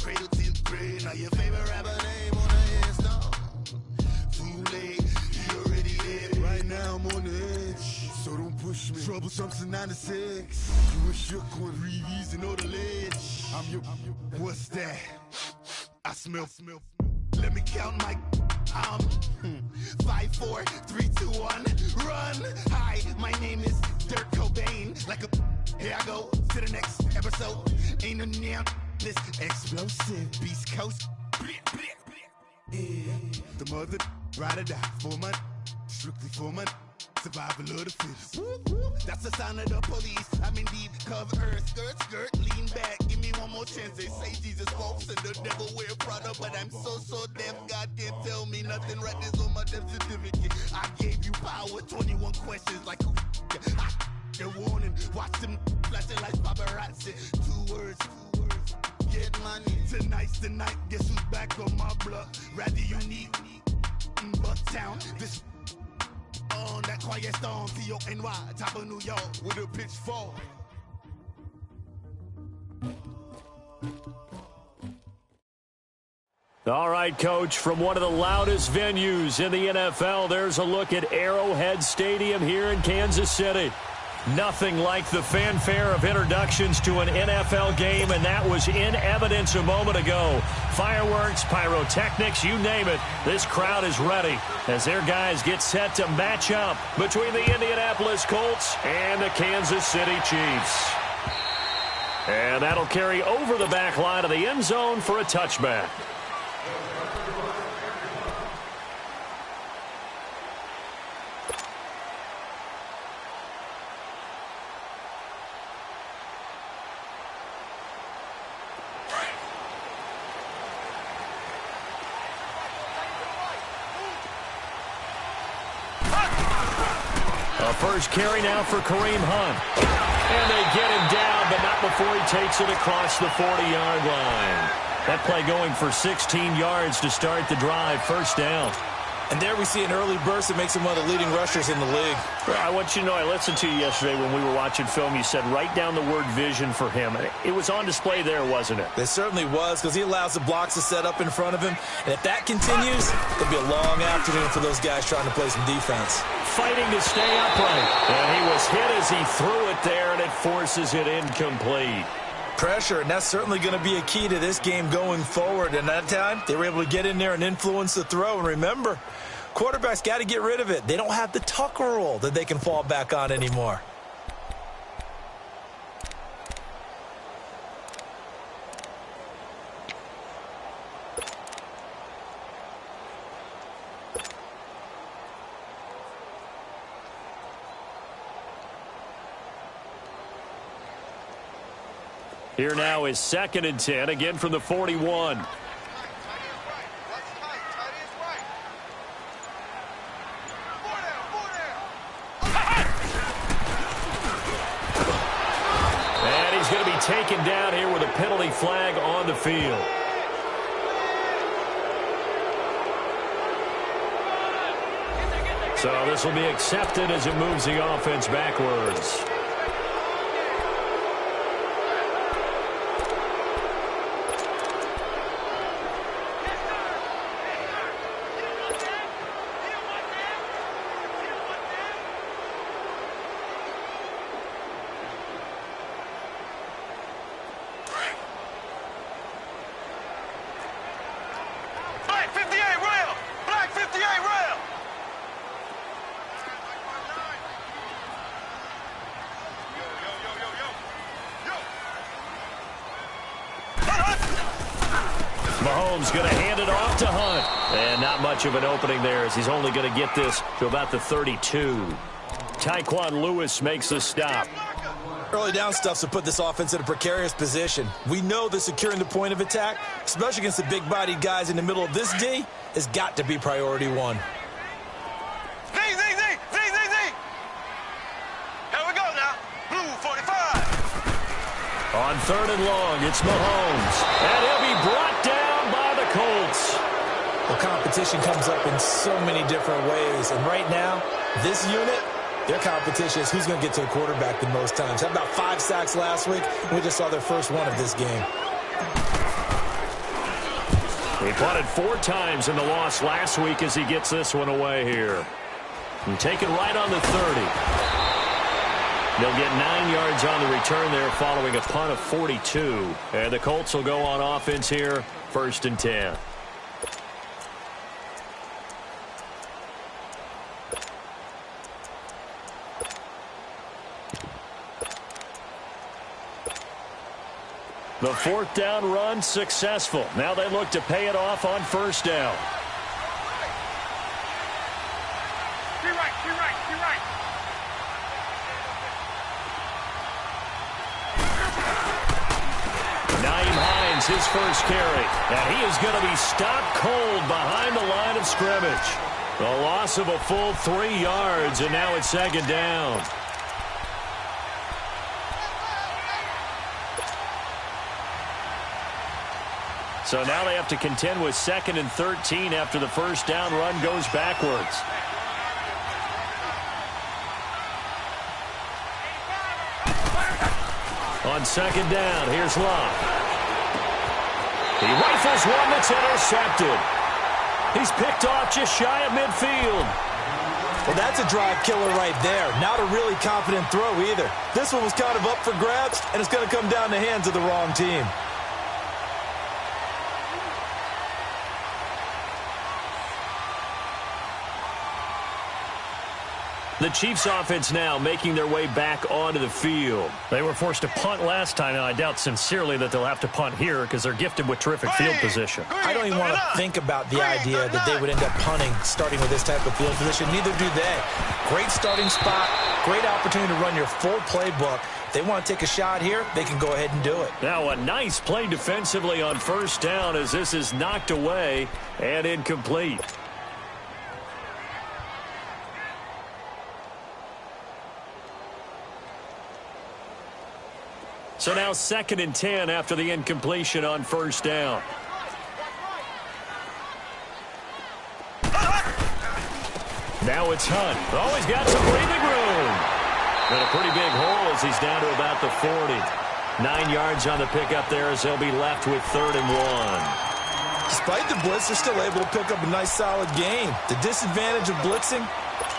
Cradle till grave. Now your favorite rapper name on the headstone. Too late, he already dead. Right now I'm on the edge, so don't push me. Troublesome to 96. You a shook one, Reeves and know the ledge. I'm your, what's that? I smell. Let me count my. I'm 5, 4, 3, 2, 1. Run. Hi, my name is Dirk Cobain. Like a. Here I go to the next episode. Ain't no damn this explosive Beast Coast. Yeah. The mother ride or die for my. Strictly for my. Survival of the fittest. That's the sound of the police. I'm in deep cover earth. Skirt, lean back. Give me one more chance. They say Jesus walks and the devil wear Prada, but I'm so deaf. God can't tell me nothing. Right this on my death certificate. I gave you power. 21 questions like a warning. Watch them flashing like paparazzi. 2 words. Get money. Tonight's the night. Guess who's back on my block? Rather unique. Bucktown. This. On that quiet storm, T-O-N-Y, top of New York, with a pitchfork. All right, Coach, from one of the loudest venues in the NFL, there's a look at Arrowhead Stadium here in Kansas City. Nothing like the fanfare of introductions to an NFL game, and that was in evidence a moment ago. Fireworks, pyrotechnics, you name it. This crowd is ready as their guys get set to match up between the Indianapolis Colts and the Kansas City Chiefs. And that'll carry over the back line of the end zone for a touchback. First carry now for Kareem Hunt. And they get him down, but not before he takes it across the 40-yard line. That play going for 16 yards to start the drive. First down. And there we see an early burst that makes him one of the leading rushers in the league. I want you to know, I listened to you yesterday when we were watching film. You said write down the word vision for him. It was on display there, wasn't it? It certainly was, because he allows the blocks to set up in front of him. And if that continues, it'll be a long afternoon for those guys trying to play some defense. Fighting to stay upright. And he was hit as he threw it there, and it forces it incomplete. Pressure, and that's certainly going to be a key to this game going forward. And that time, they were able to get in there and influence the throw. And remember, quarterbacks got to get rid of it. They don't have the Tucker rule that they can fall back on anymore. Here now is 2nd and 10, again from the 41. And he's going to be taken down here with a penalty flag on the field. So this will be accepted as it moves the offense backwards. Mahomes going to hand it off to Hunt. And not much of an opening there as he's only going to get this to about the 32. Tyquan Lewis makes the stop. Early down stuffs will put this offense in a precarious position. We know that securing the point of attack, especially against the big-bodied guys in the middle of this D, has got to be priority one. Z! Here we go now. Blue 45. On 3rd and long, it's Mahomes. And he'll be brought down by the Colts. Well, competition comes up in so many different ways. And right now, this unit, their competition is who's going to get to the quarterback the most times. How about 5 sacks last week? We just saw their first one of this game. He punted 4 times in the loss last week as he gets this one away here. And take it right on the 30. They'll get 9 yards on the return there following a punt of 42. And the Colts will go on offense here, 1st and 10. The 4th down run successful. Now they look to pay it off on 1st down. Nyheim Hines, his first carry. And he is going to be stopped cold behind the line of scrimmage. A loss of a full 3 yards, and now it's 2nd down. So now they have to contend with 2nd and 13 after the 1st down run goes backwards. On 2nd down, here's Love. He rifles one that's intercepted. He's picked off just shy of midfield. Well, that's a drive killer right there. Not a really confident throw either. This one was kind of up for grabs, and it's going to come down the hands of the wrong team. The Chiefs offense now making their way back onto the field. They were forced to punt last time, and I doubt sincerely that they'll have to punt here because they're gifted with terrific field position. I don't even want to think about the idea that they would end up punting starting with this type of field position. Neither do they. Great starting spot, great opportunity to run your full playbook. If they want to take a shot here, they can go ahead and do it. Now a nice play defensively on 1st down as this is knocked away and incomplete. So now 2nd and 10 after the incompletion on 1st down. Now it's Hunt. Oh, he's got some breathing room. And a pretty big hole as he's down to about the 40. 9 yards on the pickup there as they'll be left with 3rd and 1. Despite the blitz, they're still able to pick up a nice solid gain. The disadvantage of blitzing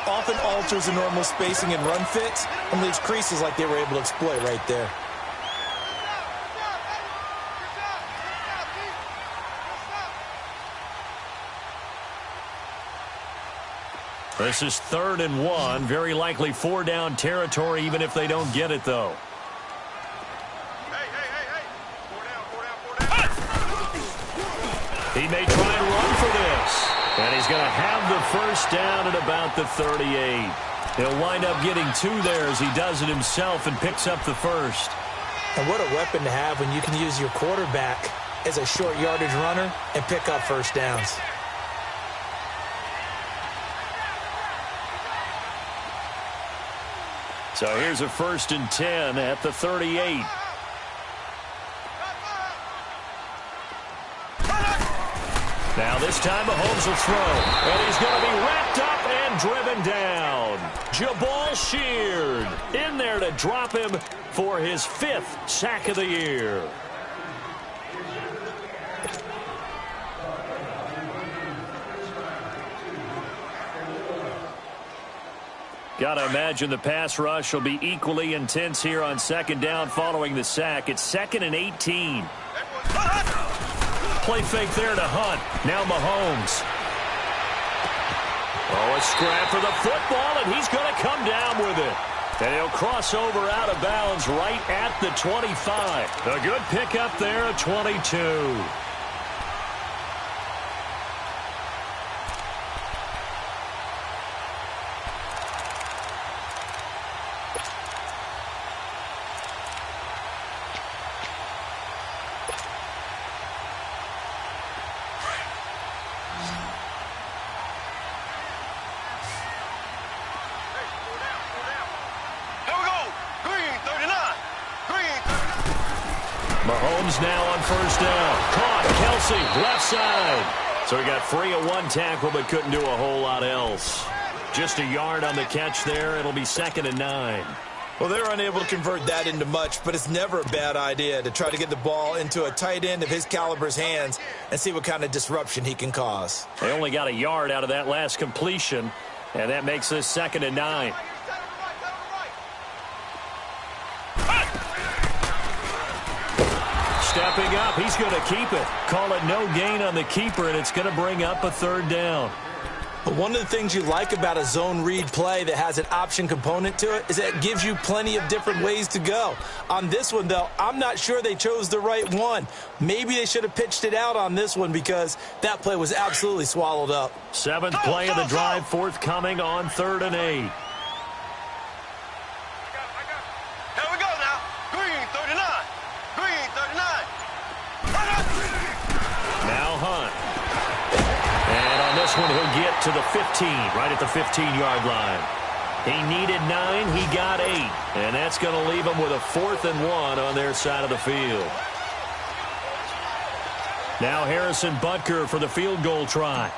often alters the normal spacing and run fits and leaves creases like they were able to exploit right there. This is 3rd and 1. Very likely 4-down territory, even if they don't get it, though. Hey. 4 down. He may try and run for this. And he's going to have the 1st down at about the 38. He'll wind up getting 2 there as he does it himself and picks up the 1st. And what a weapon to have when you can use your quarterback as a short yardage runner and pick up 1st downs. So here's a 1st and 10 at the 38. Now this time Mahomes will throw. And he's going to be wrapped up and driven down. Jabal Sheard in there to drop him for his 5th sack of the year. Got to imagine the pass rush will be equally intense here on 2nd down following the sack. It's 2nd and 18. Play fake there to Hunt. Now Mahomes. Oh, a scrap for the football, and he's going to come down with it. And he'll cross over out of bounds right at the 25. A good pickup there at 22. Mahomes now on 1st down. Caught. Kelsey, left side. So he got free of 1 tackle, but couldn't do a whole lot else. Just a yard on the catch there. It'll be 2nd and 9. Well, they're unable to convert that into much, but it's never a bad idea to try to get the ball into a tight end of his caliber's hands and see what kind of disruption he can cause. They only got a yard out of that last completion, and that makes this 2nd and 9. Stepping up, he's going to keep it. Call it no gain on the keeper, and it's going to bring up a 3rd down. But one of the things you like about a zone read play that has an option component to it is that it gives you plenty of different ways to go. On this one, though, I'm not sure they chose the right one. Maybe they should have pitched it out on this one because that play was absolutely swallowed up. 7th play of the drive, forthcoming on 3rd and 8. Here we go now. Green 39. Green 39. Now Hunt. And on this one, he'll get to the 15, right at the 15-yard line. He needed 9, he got 8. And that's going to leave him with a 4th and 1 on their side of the field. Now Harrison Butker for the field goal try.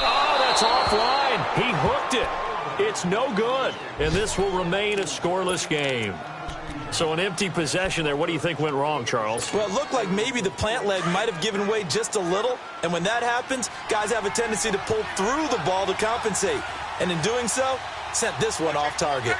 Oh, that's offline. He hooked it. It's no good. And this will remain a scoreless game. So an empty possession there. What do you think went wrong, Charles? Well, it looked like maybe the plant leg might have given way just a little. And when that happens, guys have a tendency to pull through the ball to compensate. And in doing so, sent this one off target.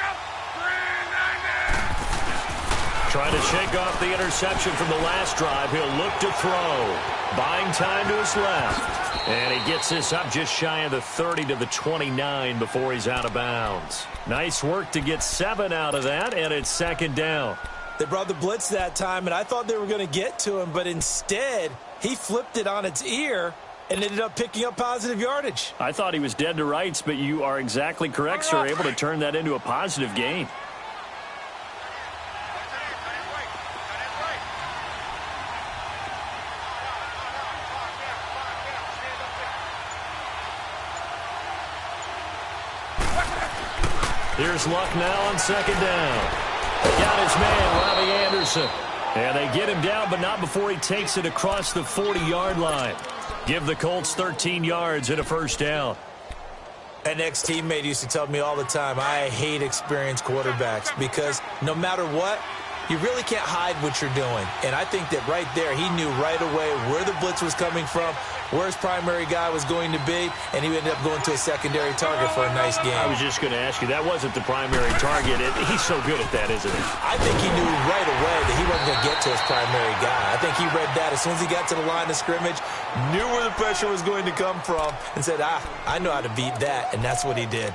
Trying to shake off the interception from the last drive. He'll look to throw. Buying time to his left. And he gets this up just shy of the 30 to the 29 before he's out of bounds. Nice work to get 7 out of that, and it's 2nd down. They brought the blitz that time, and I thought they were going to get to him, but instead, he flipped it on its ear and ended up picking up positive yardage. I thought he was dead to rights, but you are exactly correct, sir. Able to turn that into a positive gain. Here's Luck now on 2nd down. Got his man, Robbie Anderson. And they get him down, but not before he takes it across the 40-yard line. Give the Colts 13 yards and a 1st down. An ex-teammate used to tell me all the time, I hate experienced quarterbacks because no matter what, you really can't hide what you're doing. And I think that right there, he knew right away where the blitz was coming from, where his primary guy was going to be, and he ended up going to a secondary target for a nice game. I was just going to ask you, that wasn't the primary target. He's so good at that, isn't he? I think he knew right away that he wasn't going to get to his primary guy. I think he read that as soon as he got to the line of scrimmage, knew where the pressure was going to come from, and said, I know how to beat that, and that's what he did.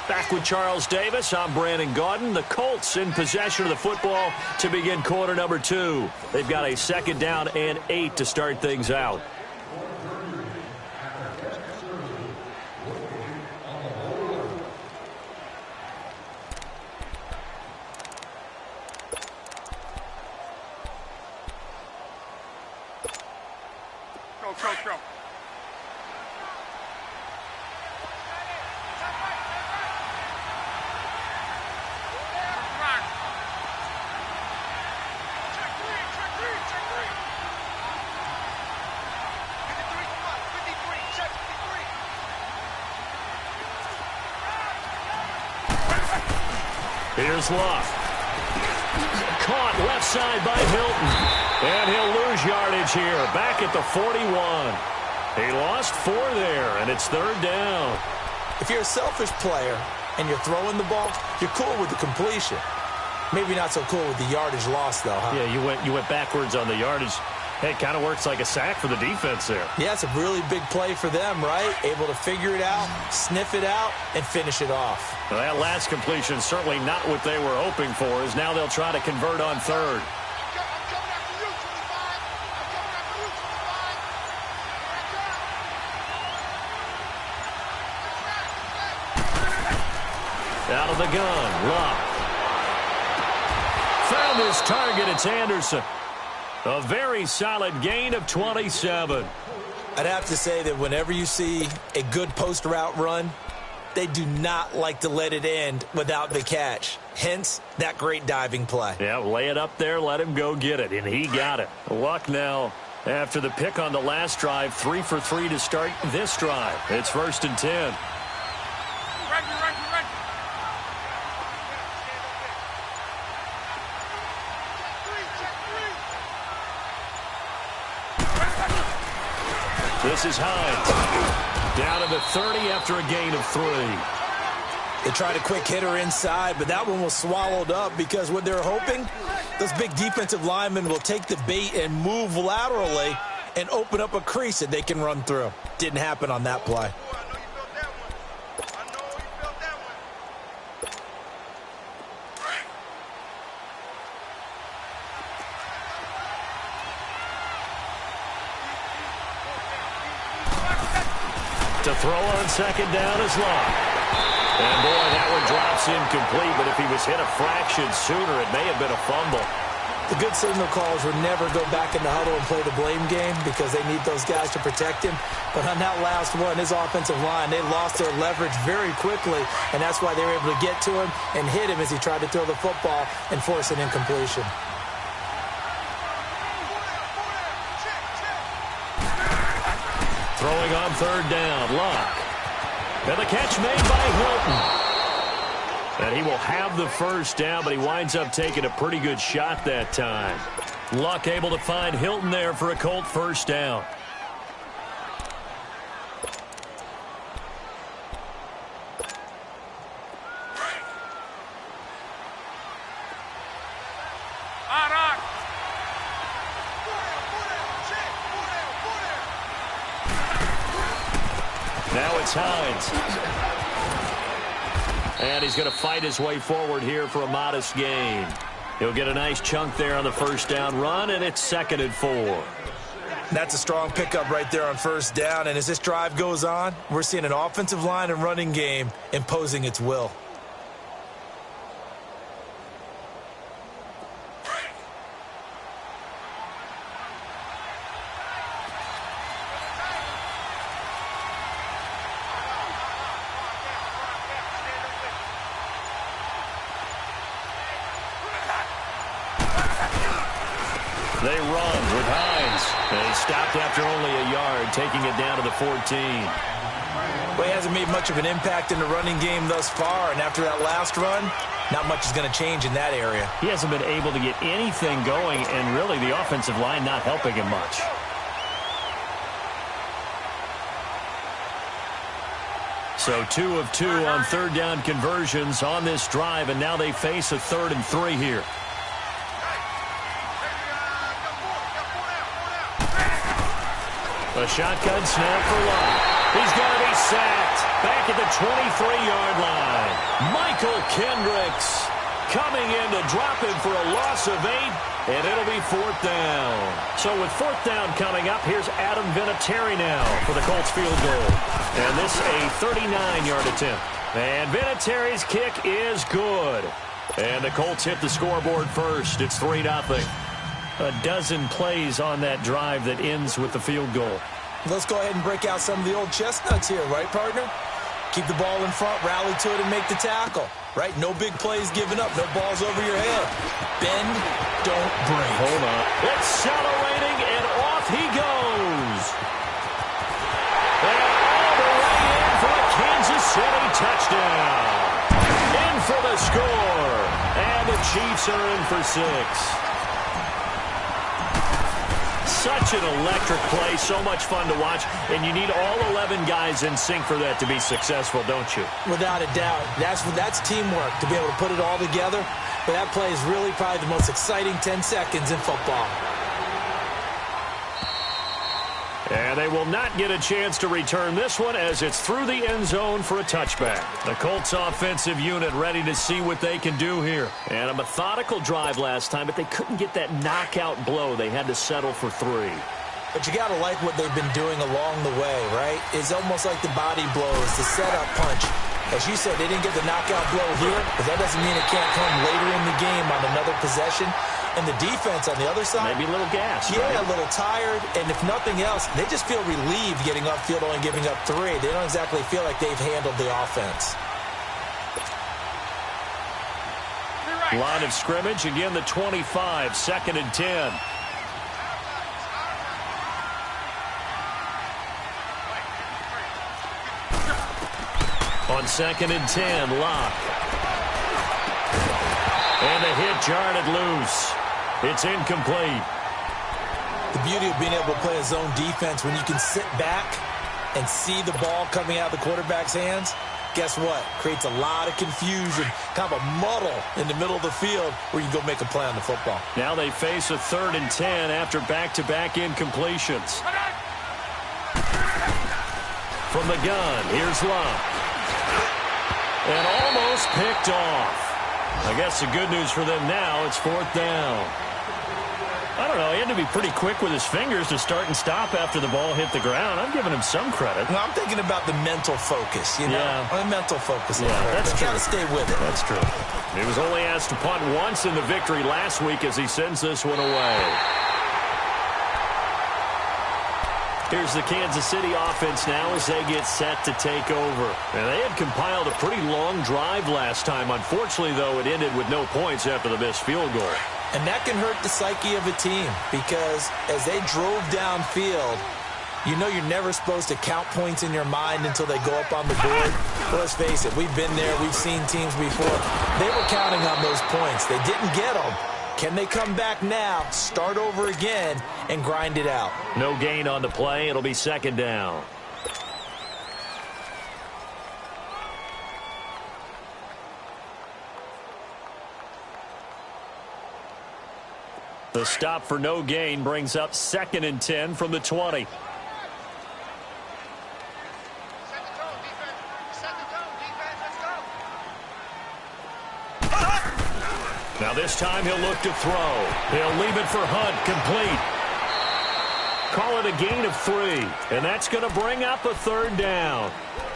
Back with Charles Davis, I'm Brandon Gaudin. The Colts in possession of the football to begin quarter number 2. They've got a 2nd down and 8 to start things out. Go. Here's Luck. Caught left side by Hilton. And he'll lose yardage here. Back at the 41. He lost 4 there, and it's 3rd down. If you're a selfish player and you're throwing the ball, you're cool with the completion. Maybe not so cool with the yardage loss, though, huh? Yeah, you went backwards on the yardage. Hey, it kind of works like a sack for the defense there. Yeah, it's a really big play for them, right? Able to figure it out, sniff it out, and finish it off. Well, that last completion certainly not what they were hoping for, as now they'll try to convert on 3rd. Out of the gun, Luck. Found his target, it's Anderson. A very solid gain of 27. I'd have to say that whenever you see a good post route run, they do not like to let it end without the catch. Hence, that great diving play. Yeah, lay it up there, let him go get it, and he got it. Luck now, after the pick on the last drive, 3 for 3 to start this drive. It's 1st and 10. This is Hines. Down to the 30 after a gain of 3. They tried a quick hitter inside, but that one was swallowed up because what they're hoping, those big defensive linemen will take the bait and move laterally and open up a crease that they can run through. Didn't happen on that play. To throw on 2nd down is Luck. And boy, that one drops incomplete, but if he was hit a fraction sooner, it may have been a fumble. The good signal calls would never go back in the huddle and play the blame game because they need those guys to protect him. But on that last one, his offensive line, they lost their leverage very quickly, and that's why they were able to get to him and hit him as he tried to throw the football and force an incompletion. Throwing on 3rd down, Luck. And the catch made by Hilton. And he will have the 1st down, but he winds up taking a pretty good shot that time. Luck able to find Hilton there for a Colt 1st down. Now it's Hines. And he's going to fight his way forward here for a modest gain. He'll get a nice chunk there on the 1st down run, and it's 2nd and 4. That's a strong pickup right there on 1st down, and as this drive goes on, we're seeing an offensive line and running game imposing its will. They run with Hines. And he stopped after only a yard, taking it down to the 14. Well, he hasn't made much of an impact in the running game thus far, and after that last run, not much is going to change in that area. He hasn't been able to get anything going, and really the offensive line not helping him much. So 2 of 2 on 3rd down conversions on this drive, and now they face a 3rd and 3 here. A shotgun snap for Luck. He's going to be sacked back at the 23-yard line. Michael Kendricks coming in to drop him for a loss of 8, and it'll be 4th down. So with 4th down coming up, here's Adam Vinatieri now for the Colts field goal. And this a 39-yard attempt. And Vinatieri's kick is good. And the Colts hit the scoreboard first. It's 3-0. A dozen plays on that drive that ends with the field goal. Let's go ahead and break out some of the old chestnuts here, right, partner? Keep the ball in front, rally to it, and make the tackle, right? No big plays given up, no balls over your head. Bend, don't break. Hold on. Accelerating, and off he goes. And all the way in for a Kansas City touchdown. In for the score. And the Chiefs are in for 6. Such an electric play, so much fun to watch, and you need all 11 guys in sync for that to be successful, don't you? Without a doubt. That's teamwork, to be able to put it all together. But that play is really probably the most exciting 10 seconds in football. And they will not get a chance to return this one as it's through the end zone for a touchback. The Colts offensive unit ready to see what they can do here. And a methodical drive last time, but they couldn't get that knockout blow. They had to settle for 3. But you got to like what they've been doing along the way, right? It's almost like the body blows, the setup punch. As you said, they didn't get the knockout blow here, but that doesn't mean it can't come later in the game on another possession. And the defense on the other side, maybe a little gas. Yeah, right? A little tired. And if nothing else, they just feel relieved getting upfield, only giving up 3. They don't exactly feel like they've handled the offense. Line of scrimmage, again the 25, 2nd and 10. On 2nd and 10, Locke. And the hit jarred it loose. It's incomplete. The beauty of being able to play a zone defense when you can sit back and see the ball coming out of the quarterback's hands, guess what? Creates a lot of confusion, kind of a muddle in the middle of the field where you go make a play on the football. Now they face a 3rd and 10 after back-to-back incompletions. From the gun, here's Locke. And almost picked off. I guess the good news for them now, it's 4th down. I don't know, he had to be pretty quick with his fingers to start and stop after the ball hit the ground. I'm giving him some credit. Well, I'm thinking about the mental focus, you know? Yeah. The mental focus. Yeah, that's true. Got to stay with it. That's true. He was only asked to punt once in the victory last week as he sends this one away. Here's the Kansas City offense now as they get set to take over. And they had compiled a pretty long drive last time. Unfortunately, though, it ended with no points after the missed field goal. And that can hurt the psyche of a team because as they drove downfield, you know you're never supposed to count points in your mind until they go up on the board. Well, let's face it, we've been there. We've seen teams before. They were counting on those points. They didn't get them. Can they come back now, start over again, and grind it out? No gain on the play. It'll be 2nd down. The stop for no gain brings up 2nd and 10 from the 20. Now this time he'll look to throw. He'll leave it for Hunt, complete. Call it a gain of 3, and that's going to bring up a 3rd down.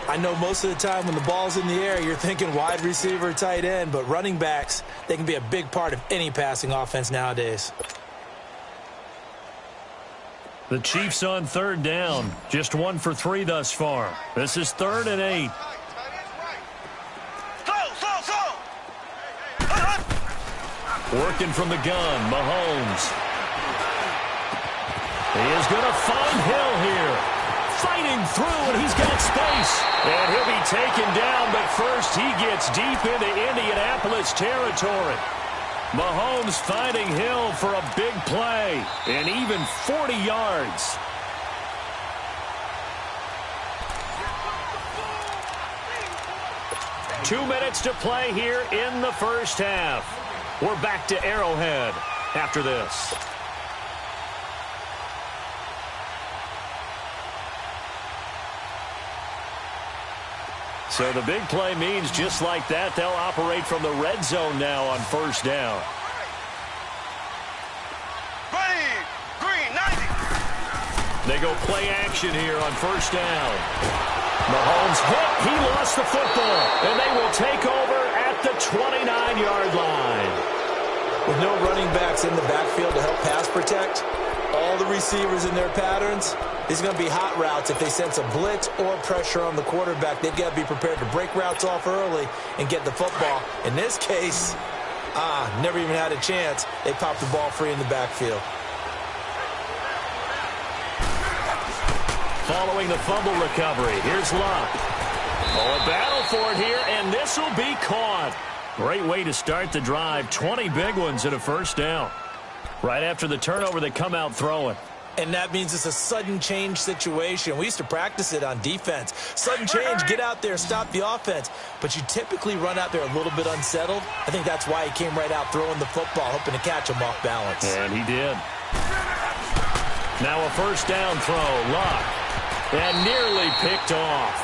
I know most of the time when the ball's in the air, you're thinking wide receiver, tight end, but running backs, they can be a big part of any passing offense nowadays. The Chiefs on 3rd down. Just 1 for 3 thus far. This is 3rd and 8. Working from the gun, Mahomes. He is going to find Hill here. Fighting through, and he's got space. And he'll be taken down, but first he gets deep into Indianapolis territory. Mahomes finding Hill for a big play, and even 40 yards. Two minutes to play here in the first half. We're back to Arrowhead after this. So the big play means just like that, they'll operate from the red zone now on 1st down. Ready, green, 90. They go play action here on 1st down. Mahomes hit. He lost the football. And they will take over at the 29-yard line. With no running backs in the backfield to help pass protect, all the receivers in their patterns, these are going to be hot routes. If they sense a blitz or pressure on the quarterback, they've got to be prepared to break routes off early and get the football. In this case, never even had a chance. They popped the ball free in the backfield. Following the fumble recovery, here's Locke. Oh, a battle for it here, and this will be caught. Great way to start the drive. 20 big ones and a 1st down. Right after the turnover, they come out throwing. And that means it's a sudden change situation. We used to practice it on defense. Sudden change, get out there, stop the offense. But you typically run out there a little bit unsettled. I think that's why he came right out throwing the football, hoping to catch him off balance. And he did. Now a 1st down throw. Locke. And nearly picked off.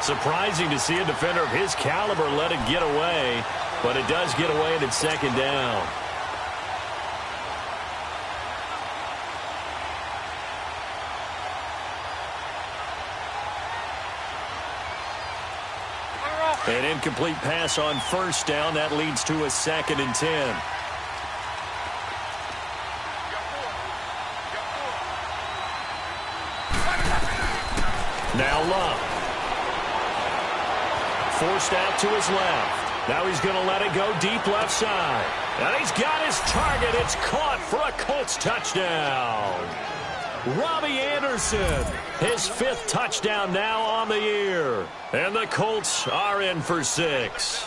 Surprising to see a defender of his caliber let it get away. But it does get away and it's 2nd down. An incomplete pass on first down. That leads to a 2nd and 10. Now Love. Forced out to his left. Now he's going to let it go deep left side. And he's got his target. It's caught for a Colts touchdown. Robbie Anderson, his 5th touchdown now on the year. And the Colts are in for 6.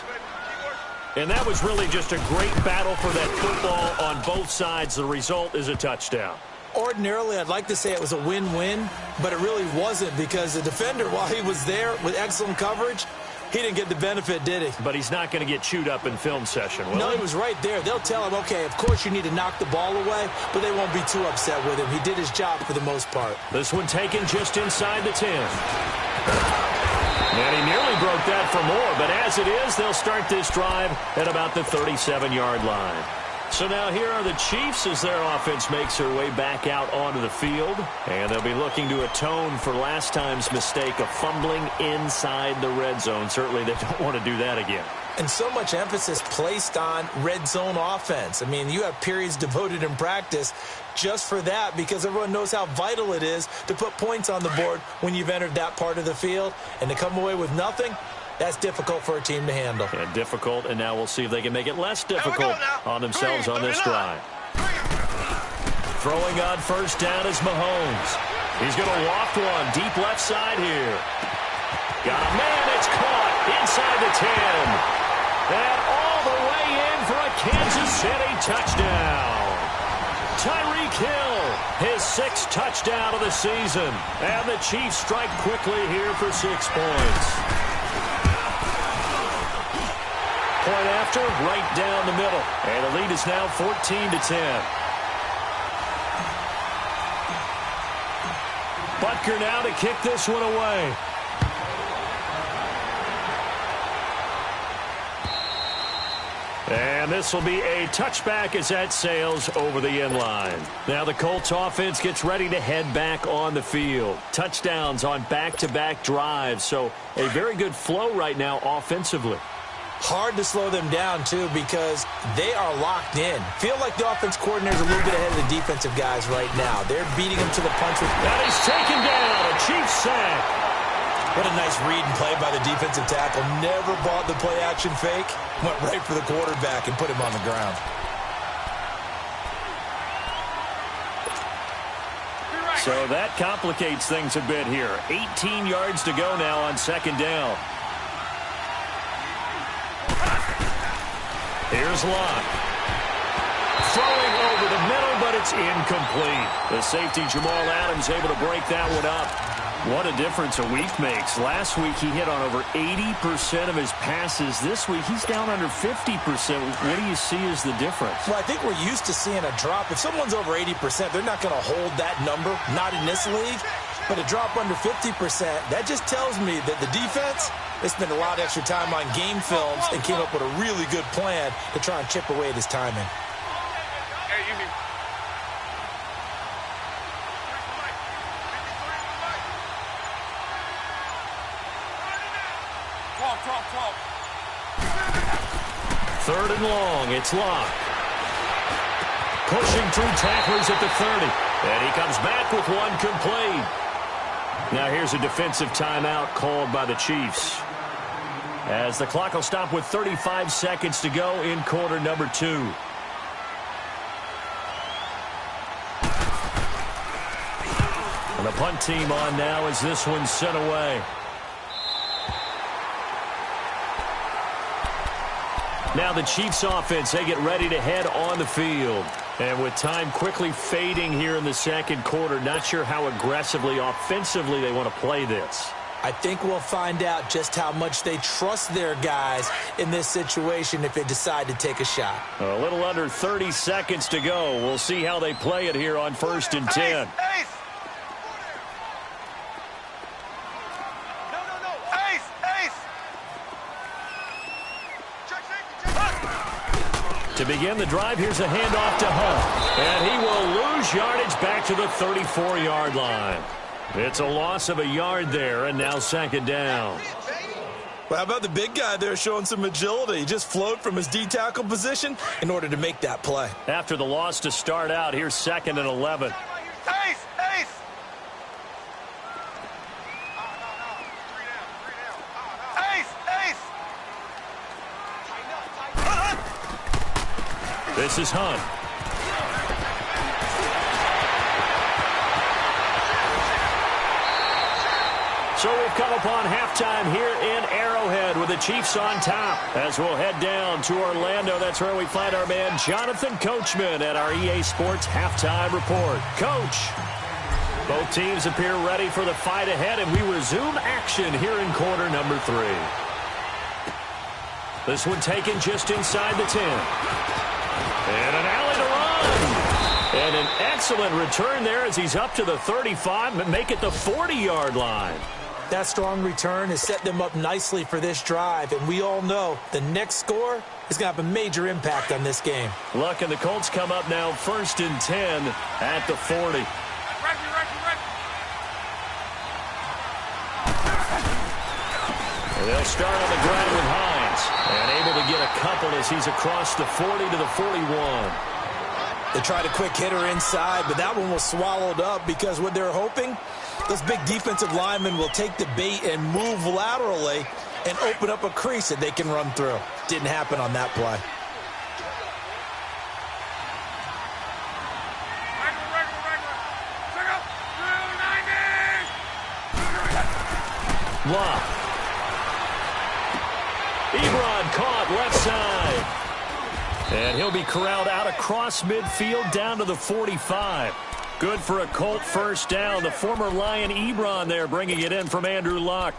And that was really just a great battle for that football on both sides. The result is a touchdown. Ordinarily, I'd like to say it was a win-win, but it really wasn't because the defender, while he was there with excellent coverage, he didn't get the benefit, did he? But he's not going to get chewed up in film session, will No, he? he was right there. They'll tell him, okay, of course you need to knock the ball away, but they won't be too upset with him. He did his job for the most part. This one taken just inside the 10. And he nearly broke that for more, but as it is, they'll start this drive at about the 37-yard line. So now here are the Chiefs as their offense makes their way back out onto the field. And they'll be looking to atone for last time's mistake of fumbling inside the red zone. Certainly they don't want to do that again. And so much emphasis placed on red zone offense. I mean, you have periods devoted in practice just for that because everyone knows how vital it is to put points on the board when you've entered that part of the field. And to come away with nothing, that's difficult for a team to handle. Yeah, difficult, and now we'll see if they can make it less difficult on themselves on this drive. Throwing on first down is Mahomes. He's going to waft one deep left side here. Got a man, it's caught inside the 10. And all the way in for a Kansas City touchdown. Tyreek Hill, his 6th touchdown of the season. And the Chiefs strike quickly here for 6 points. Point after, right down the middle. And the lead is now 14-10. Butker now to kick this one away. And this will be a touchback as that sails over the end line. Now the Colts offense gets ready to head back on the field. Touchdowns on back-to-back drives. So a very good flow right now offensively. Hard to slow them down, too, because they are locked in. Feel like the offense coordinator's a little bit ahead of the defensive guys right now. They're beating them to the punch. And he's taken down. A Chiefs sack. What a nice read and play by the defensive tackle. Never bought the play-action fake. Went right for the quarterback and put him on the ground. So that complicates things a bit here. 18 yards to go now on 2nd down. Here's Locke. Throwing over the middle, but it's incomplete. The safety, Jamal Adams, able to break that one up. What a difference a week makes. Last week, he hit on over 80% of his passes. This week, he's down under 50%. What do you see as the difference? Well, I think we're used to seeing a drop. If someone's over 80%, they're not going to hold that number, not in this league. But a drop under 50%, that just tells me that the defense, they spent a lot of extra time on game films and came up with a really good plan to try and chip away at his timing. Third and long, it's Locke. Pushing through tacklers at the 30. And he comes back with one complete. Now here's a defensive timeout called by the Chiefs. As the clock will stop with 35 seconds to go in quarter number 2. And the punt team on now as this one's sent away. Now the Chiefs offense, they get ready to head on the field. And with time quickly fading here in the second quarter, not sure how aggressively, offensively they want to play this. I think we'll find out just how much they trust their guys in this situation if they decide to take a shot. A little under 30 seconds to go. We'll see how they play it here on 1st and 10. To begin the drive, here's a handoff to Hunt. And he will lose yardage back to the 34-yard line. It's a loss of a yard there, and now 2nd down. Well, how about the big guy there showing some agility? He just flowed from his D-tackle position in order to make that play. After the loss to start out, here's 2nd and 11. Ace! Ace! Ace! Ace! This is Hunt. So we've come upon halftime here in Arrowhead with the Chiefs on top. As we'll head down to Orlando, that's where we find our man Jonathan Coachman at our EA Sports Halftime Report. Coach, both teams appear ready for the fight ahead, and we resume action here in quarter number 3. This one taken just inside the 10. And an alley to run. And an excellent return there as he's up to the 35, but make it the 40-yard line. That strong return has set them up nicely for this drive, and we all know the next score is going to have a major impact on this game. Luck and the Colts come up now 1st and 10 at the 40. And they'll start on the ground with Hines, and able to get a couple as he's across the 40 to the 41. They tried a quick hitter inside, but that one was swallowed up because what they're hoping, those big defensive linemen will take the bait and move laterally and open up a crease that they can run through. Didn't happen on that play. Lock. Ebron caught left side. And he'll be corralled out across midfield down to the 45. Good for a Colt first down. The former Lion Ebron there bringing it in from Andrew Luck.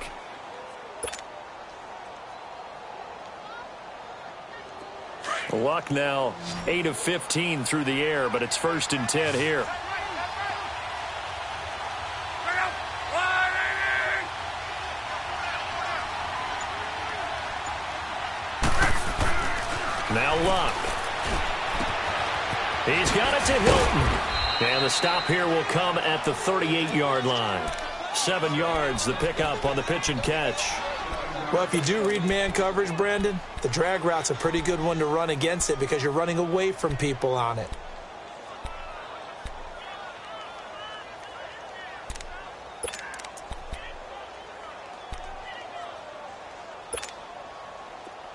Luck now 8 of 15 through the air, but it's 1st and 10 here. Now Luck. He's got it to Hilton. And the stop here will come at the 38-yard line. 7 yards, the pickup on the pitch and catch. Well, if you do read man coverage, Brandon, the drag route's a pretty good one to run against it because you're running away from people on it.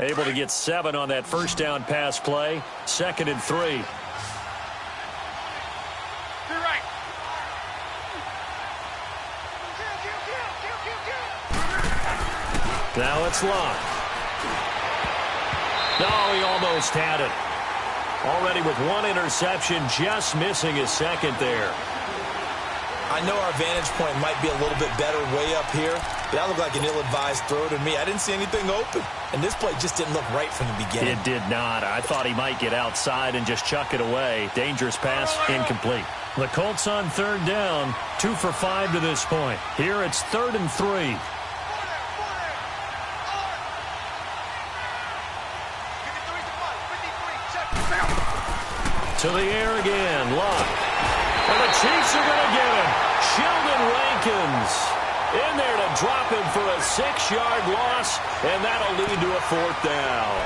Able to get 7 on that first down pass play. 2nd and 3. Now it's Luck. No, he almost had it. Already with 1 interception, just missing his 2nd there. I know our vantage point might be a little bit better way up here, but that looked like an ill-advised throw to me. I didn't see anything open, and this play just didn't look right from the beginning. It did not. I thought he might get outside and just chuck it away. Dangerous pass, incomplete. The Colts on 3rd down, 2 for 5 to this point. Here it's 3rd and 3. To the air again, Luck. And the Chiefs are going to get him. Sheldon Rankins in there to drop him for a 6-yard loss, and that'll lead to a 4th down.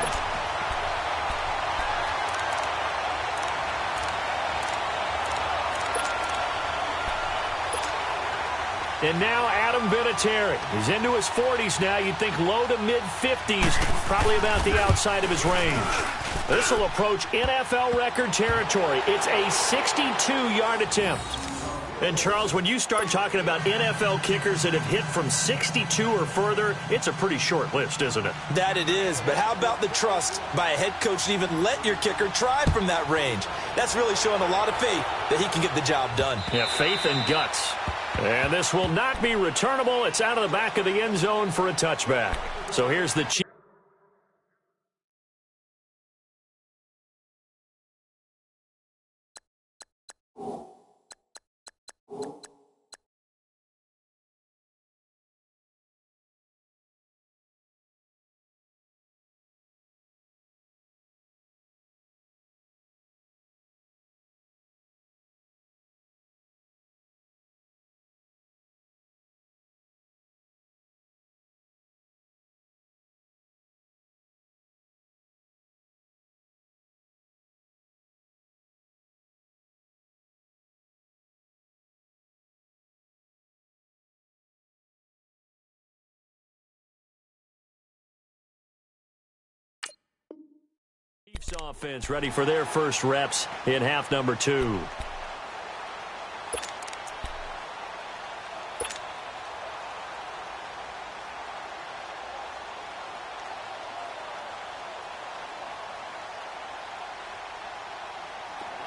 And now Adam Vinatieri. He's into his 40s now. You'd think low to mid-50s, probably about the outside of his range. This will approach NFL record territory. It's a 62-yard attempt. And, Charles, when you start talking about NFL kickers that have hit from 62 or further, it's a pretty short list, isn't it? That it is, but how about the trust by a head coach to even let your kicker try from that range? That's really showing a lot of faith that he can get the job done. Yeah, faith and guts. And this will not be returnable. It's out of the back of the end zone for a touchback. So here's the Chiefs. offense ready for their first reps in half number 2.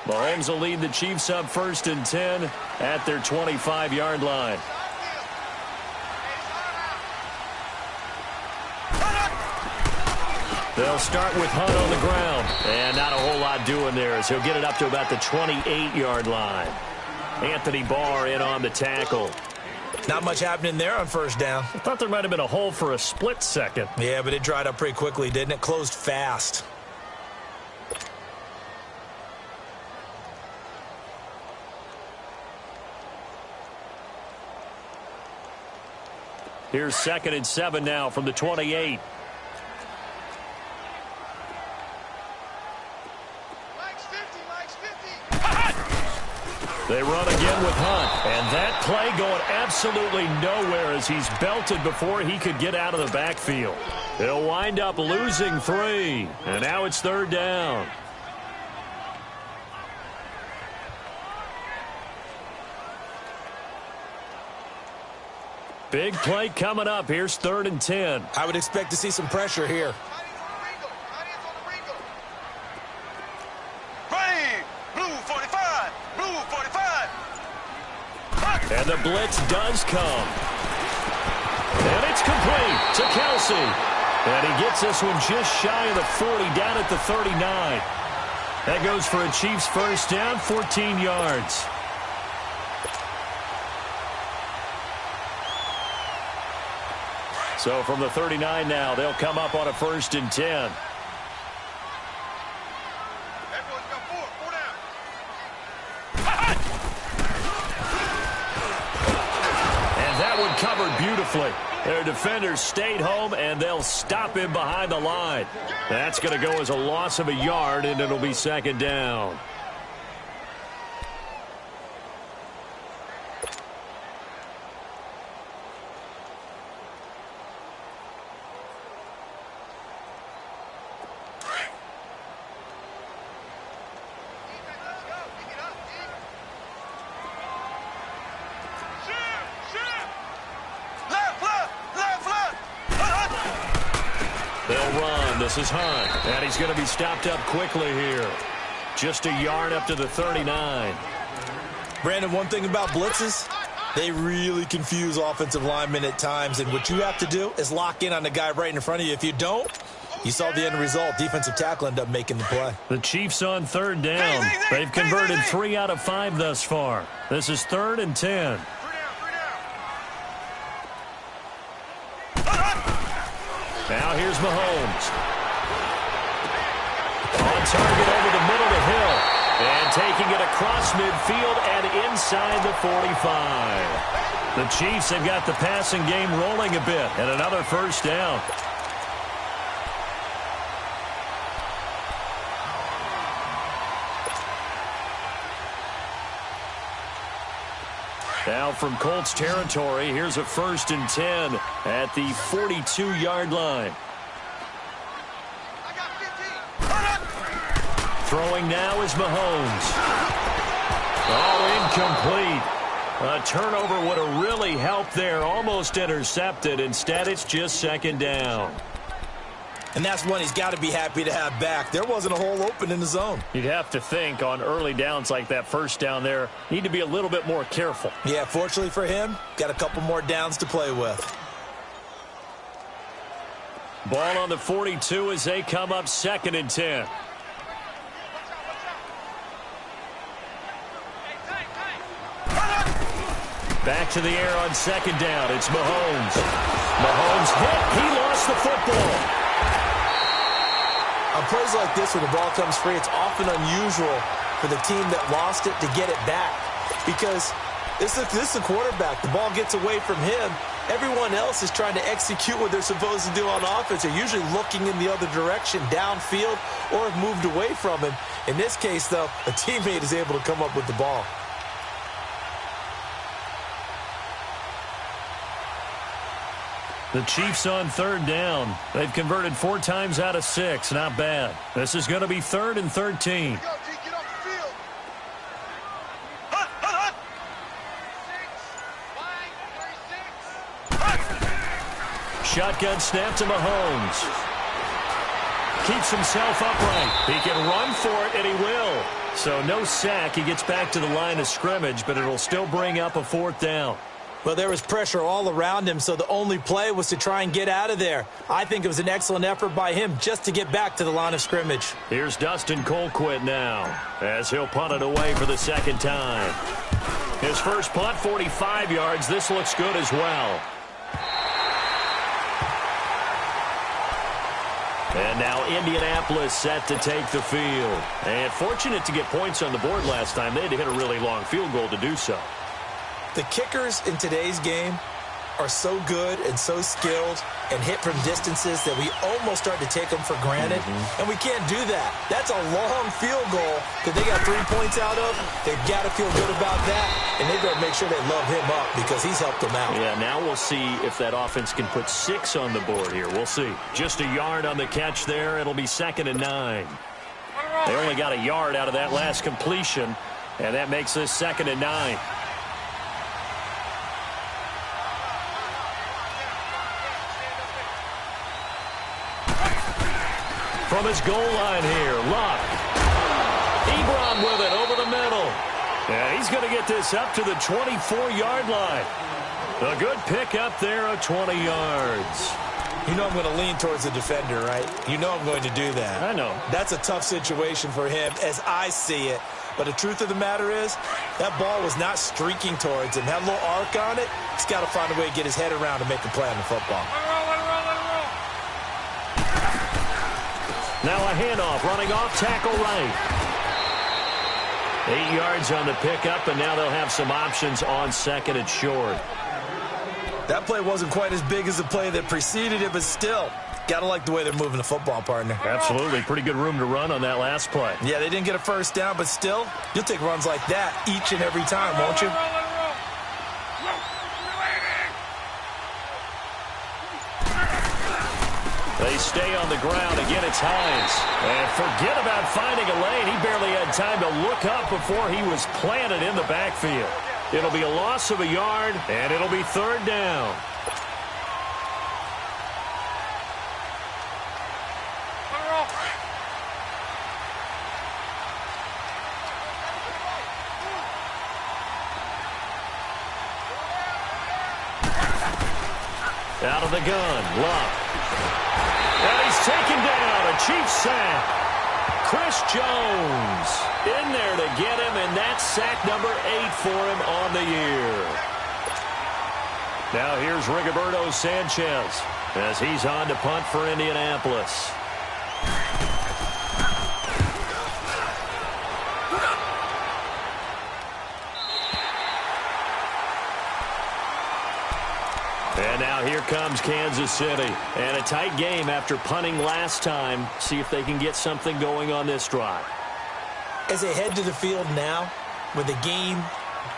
Mahomes will lead the Chiefs up 1st and 10 at their 25-yard line. They'll start with Hunt on the ground. And not a whole lot doing there as he'll get it up to about the 28-yard line. Anthony Barr in on the tackle. Not much happening there on 1st down. I thought there might have been a hole for a split second. Yeah, but it dried up pretty quickly, didn't it? Closed fast. Here's 2nd and 7 now from the 28. They run again with Hunt, and that play going absolutely nowhere as he's belted before he could get out of the backfield. He'll wind up losing 3, and now it's 3rd down. Big play coming up. Here's 3rd and 10. I would expect to see some pressure here. And the blitz does come. And it's complete to Kelsey. And he gets this one just shy of the 40 down at the 39. That goes for a Chiefs first down, 14 yards. So from the 39 now, they'll come up on a 1st and 10. Covered beautifully. Their defenders stayed home, and they'll stop him behind the line. That's going to go as a loss of a yard, and it'll be 2nd down. This is Hunt, and he's going to be stopped up quickly here. Just a yard up to the 39. Brandon, one thing about blitzes, they really confuse offensive linemen at times, and what you have to do is lock in on the guy right in front of you. If you don't, you saw the end result. Defensive tackle ended up making the play. The Chiefs on 3rd down. They've converted 3 out of 5 thus far. This is 3rd and 10. Now here's Mahomes. On target over the middle to Hill. And taking it across midfield and inside the 45. The Chiefs have got the passing game rolling a bit. And another 1st down. Now from Colts territory, here's a 1st and 10 at the 42-yard line. Throwing now is Mahomes. Oh, incomplete. A turnover would have really helped there. Almost intercepted. Instead, it's just 2nd down. And that's one he's got to be happy to have back. There wasn't a hole open in the zone. You'd have to think on early downs like that 1st down there, need to be a little bit more careful. Yeah, fortunately for him, got a couple more downs to play with. Ball on the 42 as they come up 2nd and 10. Back to the air on 2nd down. It's Mahomes. Mahomes hit. He lost the football. On plays like this, when the ball comes free, it's often unusual for the team that lost it to get it back. Because this is the quarterback. The ball gets away from him. Everyone else is trying to execute what they're supposed to do on offense. They're usually looking in the other direction, downfield, or have moved away from him. In this case, though, a teammate is able to come up with the ball. The Chiefs on third down. They've converted 4 times out of 6. Not bad. This is going to be 3rd and 13. Shotgun snap to Mahomes. Keeps himself upright. He can run for it, and he will. So no sack. He gets back to the line of scrimmage, but it'll still bring up a 4th down. Well, there was pressure all around him, so the only play was to try and get out of there. I think it was an excellent effort by him just to get back to the line of scrimmage. Here's Dustin Colquitt now, as he'll punt it away for the 2nd time. His first punt, 45 yards. This looks good as well. And now Indianapolis set to take the field. And fortunate to get points on the board last time. They had to hit a really long field goal to do so. The kickers in today's game are so good and so skilled and hit from distances that we almost start to take them for granted. And we can't do that. That's a long field goal that they got 3 points out of. They've got to feel good about that, and they've got to make sure they love him up because he's helped them out. Yeah, now we'll see if that offense can put 6 on the board here. We'll see. Just a yard on the catch there. It'll be 2nd and 9. They only got a yard out of that last completion, and that makes this 2nd and 9. From his goal line here, Luck. Ebron with it over the middle. And he's going to get this up to the 24-yard line. A good pick up there of 20 yards. You know I'm going to lean towards the defender, right? You know I'm going to do that. I know. That's a tough situation for him as I see it. But the truth of the matter is, that ball was not streaking towards him. Had a little arc on it. He's got to find a way to get his head around and make a play on the football. Now a handoff, running off tackle right. 8 yards on the pickup, and now they'll have some options on 2nd and short. That play wasn't quite as big as the play that preceded it, but still, got to like the way they're moving the football, partner. Absolutely. Pretty good room to run on that last play. Yeah, they didn't get a first down, but still, you'll take runs like that each and every time, won't you? They stay on the ground. Again, it's Hines. And forget about finding a lane. He barely had time to look up before he was planted in the backfield. It'll be a loss of a yard, and it'll be 3rd down. Out of the gun, Luck. And he's taken down, a Chiefs sack. Chris Jones in there to get him, and that's sack number 8 for him on the year. Now here's Rigoberto Sanchez as he's on to punt for Indianapolis. And now here comes Kansas City. And a tight game after punting last time. See if they can get something going on this drive. As they head to the field now, with the game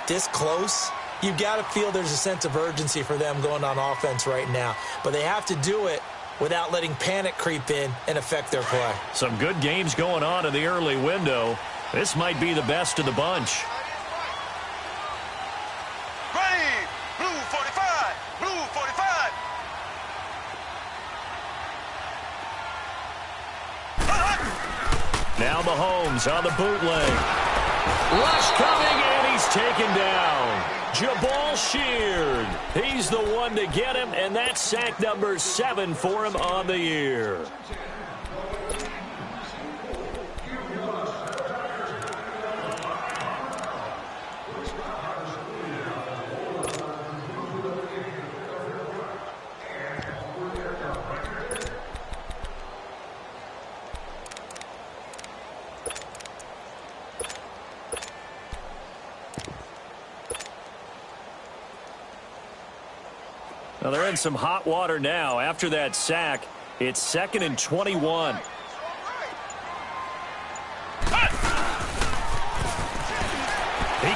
this close, you've got to feel there's a sense of urgency for them going on offense right now. But they have to do it without letting panic creep in and affect their play. Some good games going on in the early window. This might be the best of the bunch. Now Mahomes on the bootleg. Rush coming, and he's taken down. Jabal Sheard. He's the one to get him, and that's sack number 7 for him on the year. Now they're in some hot water now. After that sack, it's 2nd and 21. He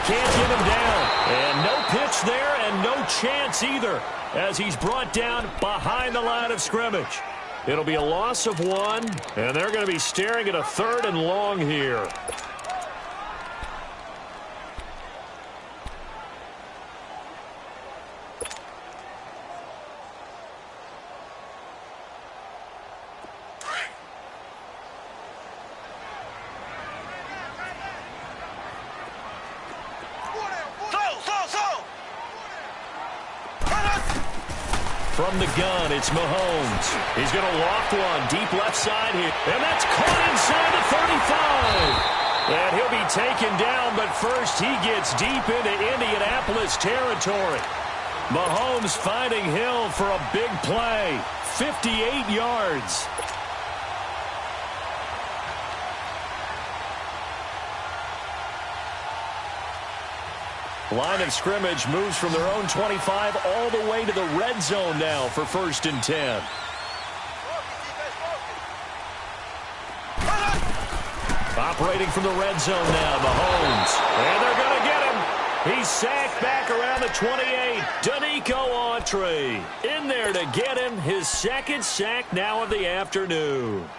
can't get him down. And no pitch there and no no chance either as he's brought down behind the line of scrimmage. It'll be a loss of 1, and they're going to be staring at a 3rd and long here. From the gun, it's Mahomes. He's going to loft one deep left side here. And that's caught inside the 35. And he'll be taken down, but first he gets deep into Indianapolis territory. Mahomes finding Hill for a big play. 58 yards. Line of scrimmage moves from their own 25 all the way to the red zone now for 1st and 10. Operating from the red zone now, Mahomes. And they're going to get him. He's sacked back around the 28. Danico Autry in there to get him. His 2nd sack now of the afternoon.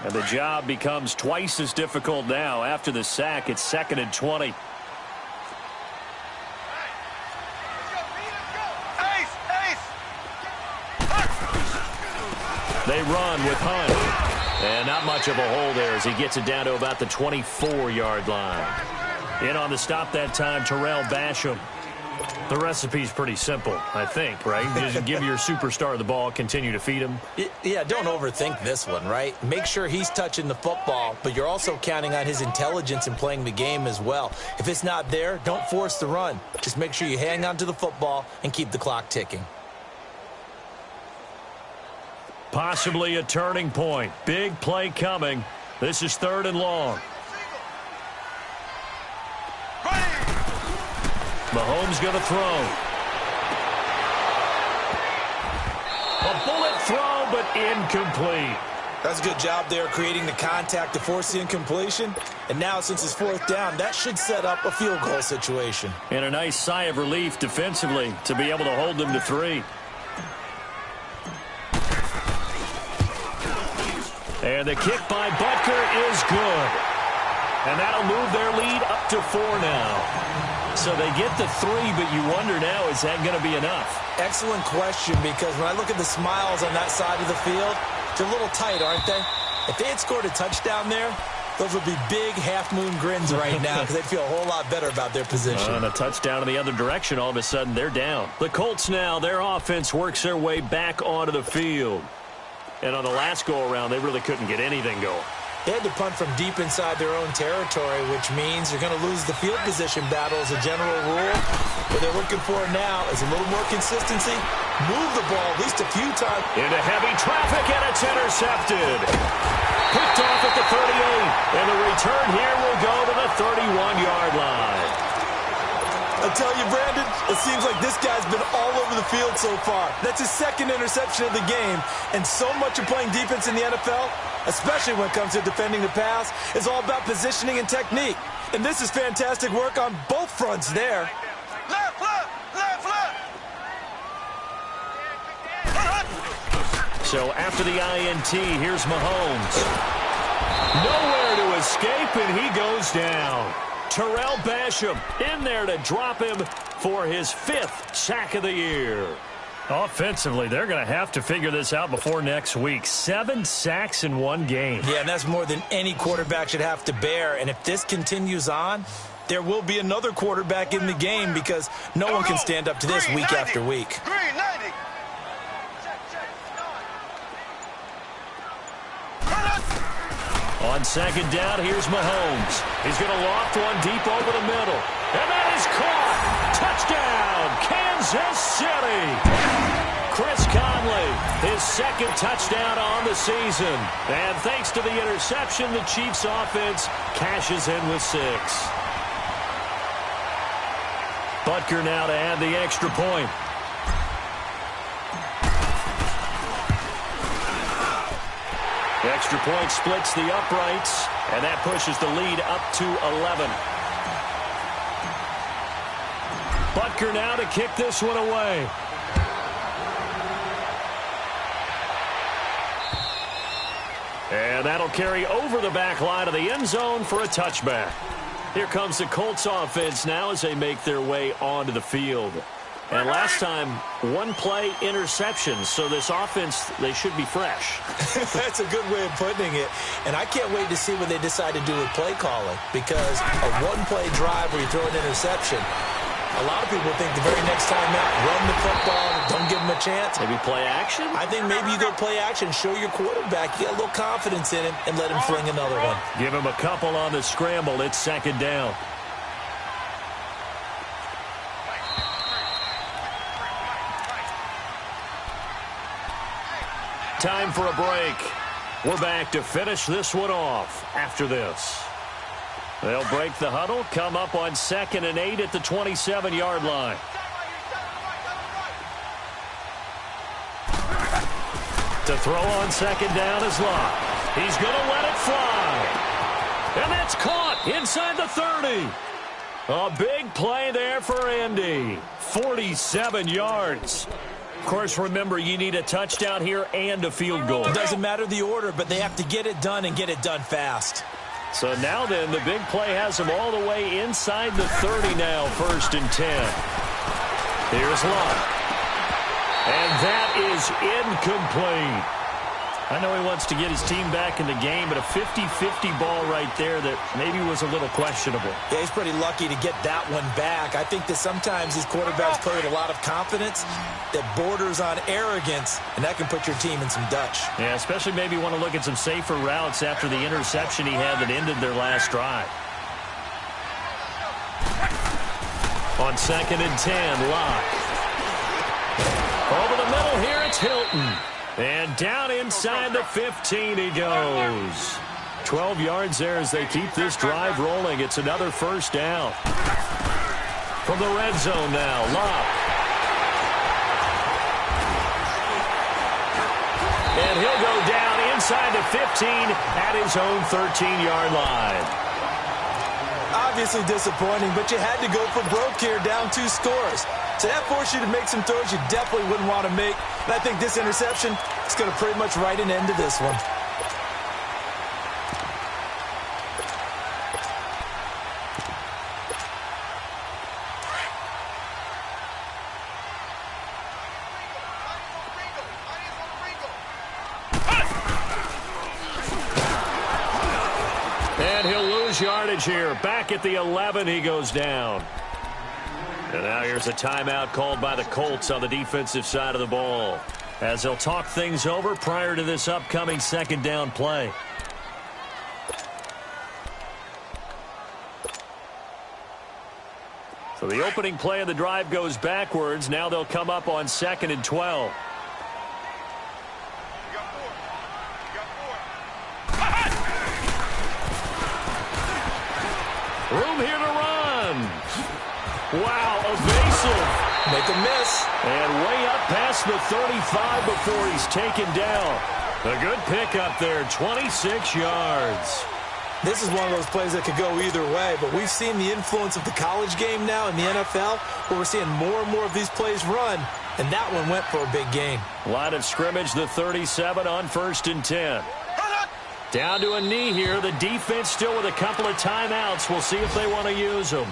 And the job becomes twice as difficult now after the sack. It's 2nd and 20. They run with Hunt. And not much of a hole there as he gets it down to about the 24-yard line. In on the stop that time, Terrell Basham. The recipe's pretty simple, I think, right? Just give your superstar the ball, continue to feed him. Yeah, don't overthink this one, right? Make sure he's touching the football, but you're also counting on his intelligence in playing the game as well. If it's not there, don't force the run. Just make sure you hang on to the football and keep the clock ticking. Possibly a turning point. Big play coming. This is 3rd and long. Mahomes going to throw. A bullet throw, but incomplete. That's a good job there creating the contact to force the incompletion. And now, since it's 4th down, that should set up a field goal situation. And a nice sigh of relief defensively to be able to hold them to 3. And the kick by Butker is good. And that'll move their lead up to 4 now. So they get the 3, but you wonder now, is that going to be enough? Excellent question, because when I look at the smiles on that side of the field, they're a little tight, aren't they? If they had scored a touchdown there, those would be big half-moon grins right now because they'd feel a whole lot better about their position. And a touchdown in the other direction, all of a sudden they're down. The Colts now, their offense works their way back onto the field. And on the last go-around, they really couldn't get anything going. They had to punt from deep inside their own territory, which means you're going to lose the field position battle as a general rule. What they're looking for now is a little more consistency. Move the ball at least a few times. Into heavy traffic, and it's intercepted. Picked off at the 38. And the return here will go to the 31-yard line. I tell you, Brandon, it seems like this guy's been all over the field so far. That's his 2nd interception of the game. And so much of playing defense in the NFL, especially when it comes to defending the pass, is all about positioning and technique. And this is fantastic work on both fronts there. Left, left, left, left. So after the INT, here's Mahomes. Nowhere to escape, and he goes down. Terrell Basham in there to drop him for his 5th sack of the year. Offensively, they're going to have to figure this out before next week. 7 sacks in one game. Yeah, and that's more than any quarterback should have to bear. And if this continues on, there will be another quarterback in the game because no one can stand up to this week after week. Green 90. On 2nd down, here's Mahomes. He's going to loft one deep over the middle. And that is caught. Touchdown, Kansas City. Chris Conley, his 2nd touchdown on the season. And thanks to the interception, the Chiefs offense cashes in with 6. Butker now to add the extra point. Extra point splits the uprights. And that pushes the lead up to 11. Butker now to kick this one away. And that'll carry over the back line of the end zone for a touchback. Here comes the Colts offense now as they make their way onto the field. And last time, one play interception. So this offense, they should be fresh. That's a good way of putting it. And I can't wait to see what they decide to do with play calling. Because a one-play drive where you throw an interception, a lot of people think the very next time out, run the football, don't give them a chance. Maybe play action? I think maybe you go play action, show your quarterback, you get a little confidence in him, and let him fling another one. Give him a couple on the scramble. It's second down. Time for a break. We're back to finish this one off after this. They'll break the huddle, come up on 2nd and 8 at the 27-yard line. To throw on second down is Locke. He's going to let it fly. And that's caught inside the 30. A big play there for Indy. 47 yards. Of course, remember, you need a touchdown here and a field goal. It doesn't matter the order, but they have to get it done and get it done fast. So now then, the big play has them all the way inside the 30 now, 1st and 10. Here's Locke. And that is incomplete. I know he wants to get his team back in the game, but a 50-50 ball right there that maybe was a little questionable. Yeah, he's pretty lucky to get that one back. I think that sometimes these quarterbacks play with a lot of confidence that borders on arrogance, and that can put your team in some Dutch. Yeah, especially maybe want to look at some safer routes after the interception he had that ended their last drive. On 2nd and 10, Locke. Over the middle here, it's Hilton. And down inside the 15 he goes. 12 yards there as they keep this drive rolling. It's another first down. From the red zone now, Locke. And he'll go down inside the 15 at his own 13-yard line. Obviously disappointing, but you had to go for broke here, down 2 scores. So that forced you to make some throws you definitely wouldn't want to make. And I think this interception is going to pretty much write an end to this one. And he'll lose yardage here. Back at the 11, he goes down. And now here's a timeout called by the Colts on the defensive side of the ball, as they'll talk things over prior to this upcoming second down play. So the opening play of the drive goes backwards. Now they'll come up on 2nd and 12. Room here to run. Wow, evasive. Make a miss. And way up past the 35 before he's taken down. A good pickup there, 26 yards. This is one of those plays that could go either way, but we've seen the influence of the college game now in the NFL, where we're seeing more and more of these plays run, and that one went for a big gain. Line of scrimmage, the 37 on 1st and 10. Down to a knee here. The defense still with a couple of timeouts. We'll see if they want to use them.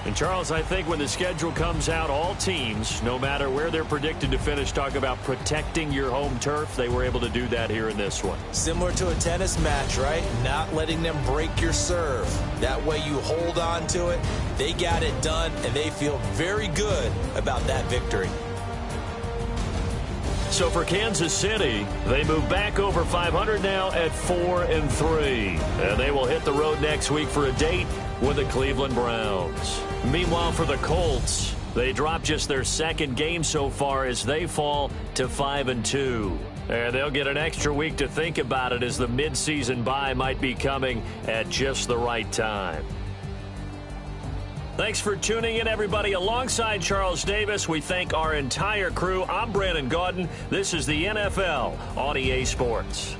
And, Charles, I think when the schedule comes out, all teams, no matter where they're predicted to finish, talk about protecting your home turf. They were able to do that here in this one. Similar to a tennis match, right? Not letting them break your serve. That way you hold on to it. They got it done, and they feel very good about that victory. So for Kansas City, they move back over 500 now at 4-3. And they will hit the road next week for a date with the Cleveland Browns. Meanwhile, for the Colts, They drop just their second game so far as they fall to 5-2. And they'll get an extra week to think about it as the midseason bye might be coming at just the right time. Thanks for tuning in, everybody. Alongside Charles Davis, we thank our entire crew. I'm Brandon Gaudin. This is the NFL on EA Sports.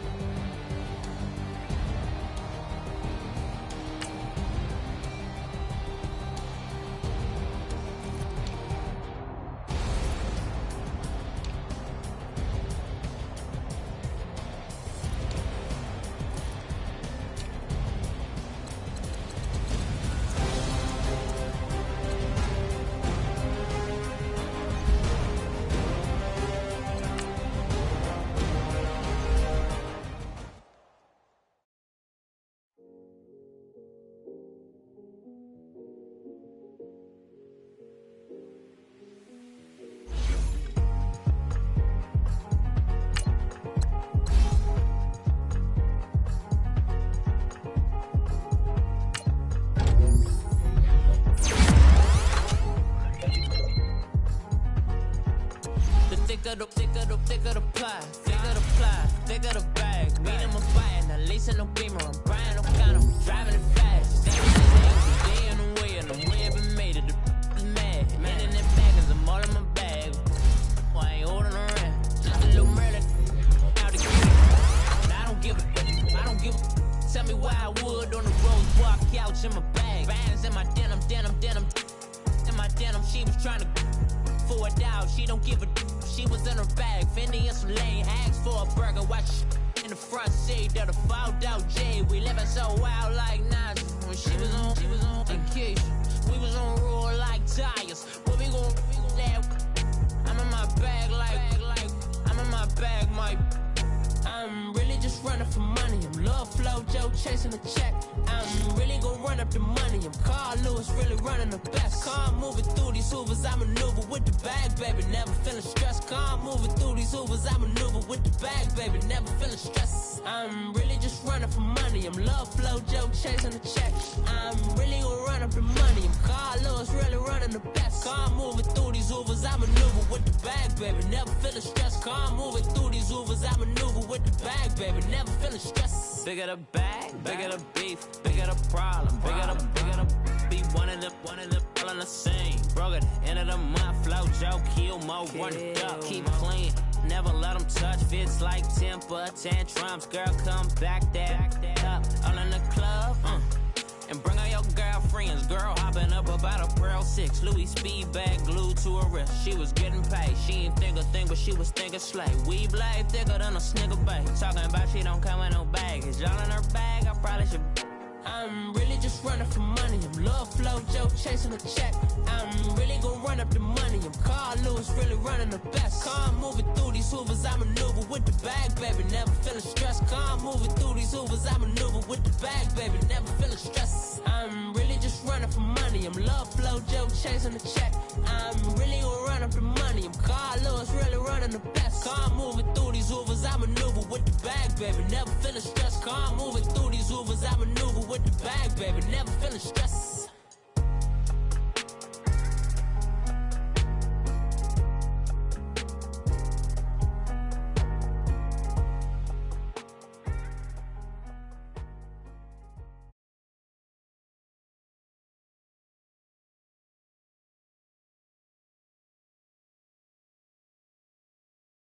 Thicker the pie, thicker the bag. Meet him a buying, at least in no beamer. I'm Brian O'Connor, driving it fast. Day in the way, and I'm way up and made it. The mad, man in that bag, cause I'm all in my bag. I ain't holding around, just a little murder. Out the game, I don't give a. Tell me why I would on the rose bar couch in my bag. Bands in my denim. In my denim, she was trying to for it out. She don't give a. She was in her bag, Fendi and some lane, asked for a burger, watch in the front seat of the fouled out J. We living so wild like Nas. When she was on vacation, we was on roll like tires. What we gon' I'm in my bag like I'm in my bag, Mike. I'm really just running for money. I'm Love Flow Joe chasing the check. I'm really gon' run up the money. I'm Carl Lewis, really running the best. Car moving through these Hoovers, I maneuver with the bag, baby. Never feeling stressed. Car moving through these Hoovers, I maneuver with the bag, baby. Never feeling stressed. I'm really just running for money. I'm Love Flow Joe chasing the check. I'm really gon' run up the money. I'm Carl Lewis, really running the best. Car moving through these Hoovers, I maneuver with the bag, baby. Never feeling stressed. Car moving through these Hoovers, I maneuver with the bag, baby. Never feeling stressed. Bigger the bag, bigger the beef, bigger the problem, bigger the be one in the all in the same. Broke at the end of the month, Flow Joe, kill mo, run it up, keep clean. Never let them touch, fits like temper tantrums. Girl, come back that up, all in the club, and bring all your girlfriends. Girl hopping up about a Pearl 6 Louis speed bag glued to her wrist. She was getting paid, she ain't think a thing, but she was thinking slay. We blade thicker than a Snicker bag. Talking about she don't come with no baggage. Y'all in her bag, I probably should. I'm really just running for money. I'm Love Flow Joe chasing the check. I'm really gon' run up the money. I'm Carl Lewis, really running the best. Car moving through these Hoovers, I maneuver with the bag, baby. Never feeling stressed. Car moving through these Hoovers, I maneuver with the bag, baby. Never feeling stressed. I'm really just running for money. I'm Love Flow Joe chasing the check. I'm really gon' run up the money. I'm Carl Lewis, really running the best. Car moving through these Hoovers, I maneuver with the bag, baby. Never feeling stressed. Car moving through these Hoovers, I maneuver with the bag, baby. Never feeling stressed.